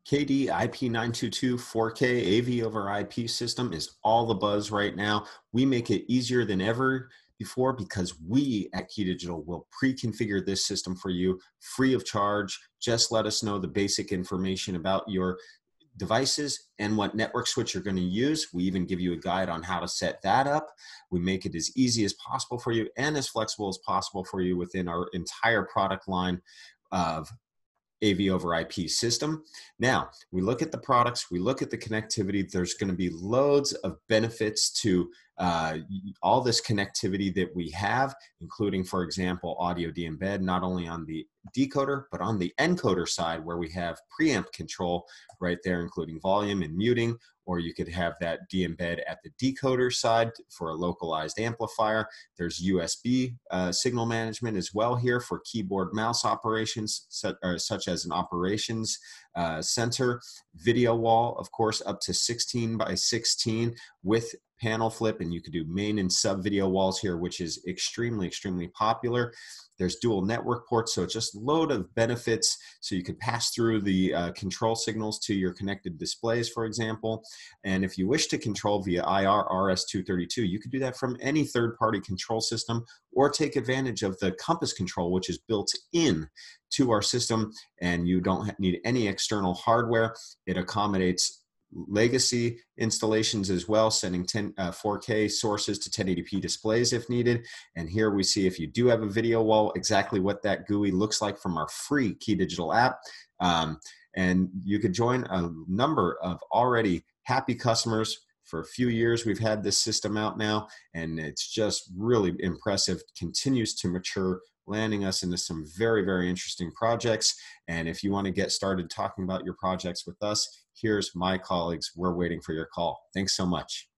KD-IP922 4K AV over IP system is all the buzz right now. We make it easier than ever before because we at KeyDigital will pre-configure this system for you free of charge. Just let us know the basic information about your devices and what network switch you're going to use. We even give you a guide on how to set that up. We make it as easy as possible for you and as flexible as possible for you within our entire product line of AV over IP system. Now, we look at the products, we look at the connectivity. There's going to be loads of benefits to all this connectivity that we have, including, for example, audio de-embed, not only on the decoder, but on the encoder side where we have preamp control right there, including volume and muting, or you could have that de-embed at the decoder side for a localized amplifier. There's USB signal management as well here for keyboard mouse operations, such as an operations center. Video wall, of course, up to 16 by 16 with panel flip, and you could do main and sub video walls here, which is extremely popular. There's dual network ports, so it's just a load of benefits. So you could pass through the control signals to your connected displays, for example. And if you wish to control via IR RS-232, you could do that from any third-party control system or take advantage of the compass control, which is built in to our system, and you don't need any external hardware. It accommodates legacy installations as well, sending 4K sources to 1080p displays if needed. And here we see, if you do have a video wall, exactly what that GUI looks like from our free KeyDigital app. And you could join a number of already happy customers. For a few years, we've had this system out now, and it's just really impressive, continues to mature, landing us into some very interesting projects. And if you want to get started talking about your projects with us, here's my colleagues. We're waiting for your call. Thanks so much.